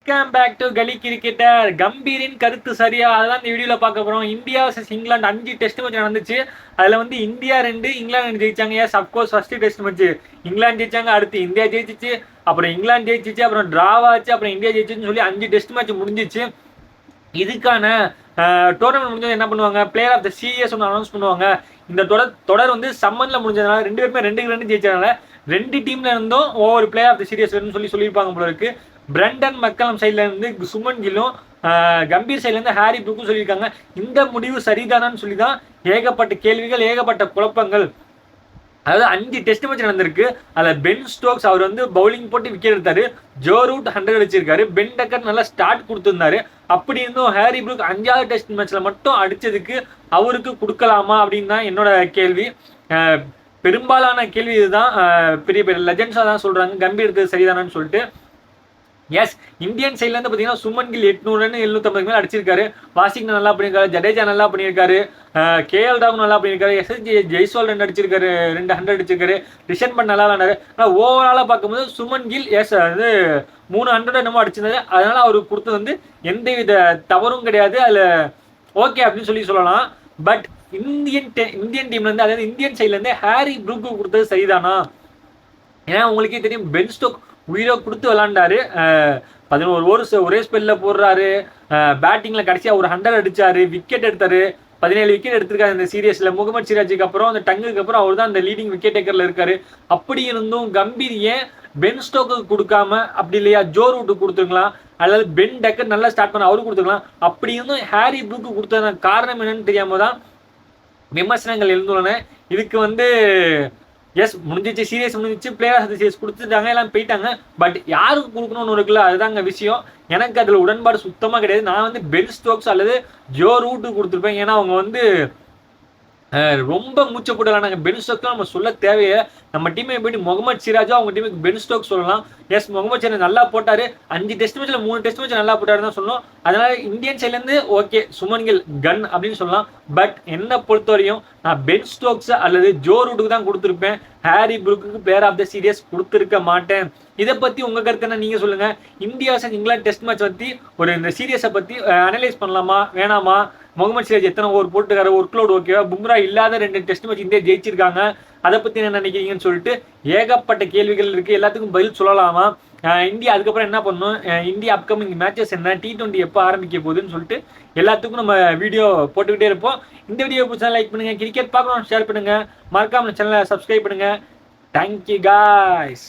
Welcome back to கலி cricketer. கம்பீரின் கருத்து சரியா? அதெல்லாம் இந்த வீடியோவில் பார்க்க போகிறோம். India vs England 5 test match நடந்துச்சு. அதில் வந்து இந்தியா 2 இங்கிலாந்து ஜெயிச்சாங்க. Yes of course first test match England ஜெயிச்சாங்க, அடுத்து இந்தியா ஜெயிச்சிச்சு, அப்புறம் இங்கிலாந்து ஜெயிச்சிச்சு, அப்புறம் டிராவாச்சு, அப்புறம் இந்தியா ஜெயிச்சுன்னு சொல்லி 5 டெஸ்ட் மேட்ச் முடிஞ்சிச்சு. இதுக்கான டோர்னமெண்ட் முடிஞ்சது என்ன பண்ணுவாங்க, பிளேயர் ஆஃப் த சீரியஸ் ஒன்று அனௌன்ஸ் பண்ணுவாங்க. இந்த தொடர் வந்து சம்மன்ல முடிஞ்சதுனால 2 பேருமே 2 ஜெயிச்சதுனால 2 டீம்ல இருந்தும் ஒவ்வொரு பிளேயர் ஆஃப் த சீரியஸ் வேணும்னு சொல்லியிருப்பாங்க போல இருக்கு. பிரண்டன் மக்கலம் சைட்ல இருந்து சுமன் கில்லும், கம்பீர் சைட்ல இருந்து ஹாரி ப்ரூக்கும் சொல்லியிருக்காங்க. இந்த முடிவு சரிதானான்னு சொல்லி தான் ஏகப்பட்ட கேள்விகள், ஏகப்பட்ட குழப்பங்கள். அதாவது 5 டெஸ்ட் மேட்ச் நடந்திருக்கு. அதில் பென் ஸ்டோக்ஸ் அவர் வந்து பவுலிங் போட்டு விக்கெட் எடுத்தாரு. ஜோ ரூட் 100 அடிச்சிருக்காரு. பென் டக்கர் நல்லா ஸ்டார்ட் கொடுத்துருந்தாரு. அப்படி இருந்தும் ஹாரி ப்ரூக் 5வது டெஸ்ட் மேட்ச்ல மட்டும் அடிச்சதுக்கு அவருக்கு கொடுக்கலாமா அப்படின்னு தான் என்னோட கேள்வி. பெரும்பாலான கேள்வி இதுதான். பெரிய பெரிய லெஜெண்ட்ஸாக தான் சொல்றாங்க கம்பீர் எடுத்தது சரிதானான்னு சொல்லிட்டு. எஸ், இந்தியன் சைட்ல இருந்து பாத்தீங்கன்னா சுமன் கில் 800 ரன் 750 மேல அடிச்சிருக்காரு. வாஷிங்டன் நல்லா பண்ணியிருக்காரு, ஜடேஜா நல்லா பண்ணியிருக்காரு, கேஎல் ராகுல் நல்லா பண்ணியிருக்காரு, எஸ்எஸ்ஜி ஜெய்ஸ்வால் 2 அடிச்சிருக்காரு, 200 அடிச்சிருக்காரு, ரிஷன் பண்ட் நல்லா விளாண்டாரு. ஆனால் ஓவராலா பார்க்கும்போது சுமன் கில் எஸ் வந்து 300 என்னமோ அடிச்சிருந்தாரு. அதனால அவருக்கு கொடுத்தது வந்து எந்த வித தவறும் கிடையாது, அதுல ஓகே அப்படின்னு சொல்லலாம். பட் இந்தியன் டீம்ல இருந்து, அதாவது இந்தியன் சைட்ல இருந்து ஹாரி ப்ரூக்கு கொடுத்தது சரிதானா? ஏன்னா உங்களுக்கே தெரியும், பென் ஸ்டோக் உயிரை கொடுத்து விளாண்டாரு. 11 ஓவர்ஸ் ஒரே ஸ்பெல்ல போடுறாரு. பேட்டிங்ல கடைசியா ஒரு 100 அடிச்சாரு, விக்கெட் எடுத்தாரு, 17 விக்கெட் எடுத்திருக்காரு இந்த சீரியஸ்ல. முகமது சிராஜுக்கு அப்புறம் அந்த டங்குக்கு அப்புறம் அவர் தான் அந்த லீடிங் விக்கெட் டேக்கர்ல இருக்காரு. அப்படி இருந்தும் கம்பீர் ஏன் பென் ஸ்டோக்கு கொடுக்காம, அப்படி இல்லையா ஜோ ரூட்டுக்கு கொடுத்துருக்கலாம், அல்லது பென் டக்கர் நல்லா ஸ்டார்ட் பண்ண அவருக்கு கொடுத்துருக்கலாம். அப்படி இருந்தும் ஹாரி ப்ரூக்கு கொடுத்தது காரணம் என்னன்னு தெரியாம தான் விமர்சனங்கள் எழுந்துள்ளன. இதுக்கு வந்து எஸ் முடிஞ்சிச்சு, சீரியஸ் முடிஞ்சிச்சு, பிளேயர் ஆஃப் தி சீரியஸ் கொடுத்துட்டாங்க, எல்லாம் போயிட்டாங்க. பட் யாருக்கு கொடுக்கணும்னு இருக்குல்ல, அதுதாங்க விஷயம். எனக்கு அதில் உடன்பாடு சுத்தமாக கிடையாது. நான் வந்து பென் ஸ்டோக்ஸ் அல்லது ஜோ ரூட்டு கொடுத்துருப்பேன். ஏன்னா அவங்க வந்து ரொம்ப மூச்சை போட்டு விளாண்டாங்க. பென் ஸ்டோக்ஸ் நம்ம சொல்ல தேவையே. நம்ம டீமை போயிட்டு முகமது சிராஜோ அவங்க டீமுக்கு பென் ஸ்டோக்ஸ் சொல்லலாம். எஸ், முகமது சிராஜ் நல்லா போட்டாரு. 5 டெஸ்ட் மேட்ச்ல 3 டெஸ்ட் மேட்ச் நல்லா போட்டாரு தான் சொல்லணும். அதனால இந்தியன் சைட்ல இருந்து ஓகே, சுமன் கில் கன் அப்படின்னு சொல்லலாம். பட் என்ன பொறுத்தவரையும் நான் பென் ஸ்டோக்ஸ் அல்லது ஜோ ரூட்டுக்கு தான் கொடுத்துருப்பேன். ஹாரி ப்ரூக்கு பிளேயர் ஆஃப் த சீரியஸ் கொடுத்துருக்க மாட்டேன். இதை பத்தி உங்க கருத்து என்ன, நீங்க சொல்லுங்க. India vs England test match பத்தி இந்த சீரியஸை பத்தி அனலைஸ் பண்ணலாமா வேணாமா? முகமது சிராஜ் எத்தனை ஓவர் போட்டுக்காரு, ஒர்க் லோட் ஓகேவா, பும்ரா இல்லாத 2 டெஸ்ட் மேட்ச் இந்தியா ஜெயிச்சிருக்காங்க, அதை பத்தி என்ன நினைக்கிறீங்கன்னு சொல்லிட்டு ஏகப்பட்ட கேள்விகள் இருக்கு. எல்லாத்துக்கும் பதில் சொல்லலாமா? இந்தியா அதுக்கப்புறம் என்ன பண்ணணும், இந்தியா அப்கமிங் மேட்சஸ் என்ன, T20 எப்போ ஆரம்பிக்க போகுதுன்னு சொல்லிட்டு எல்லாத்துக்கும் நம்ம வீடியோ போட்டுக்கிட்டே இருப்போம். இந்த வீடியோ பிடிச்சா லைக் பண்ணுங்க, கிரிக்கெட் பார்க்கணும் ஷேர் பண்ணுங்க, மறக்காம சேனலை சப்ஸ்கிரைப் பண்ணுங்க. Thank you guys.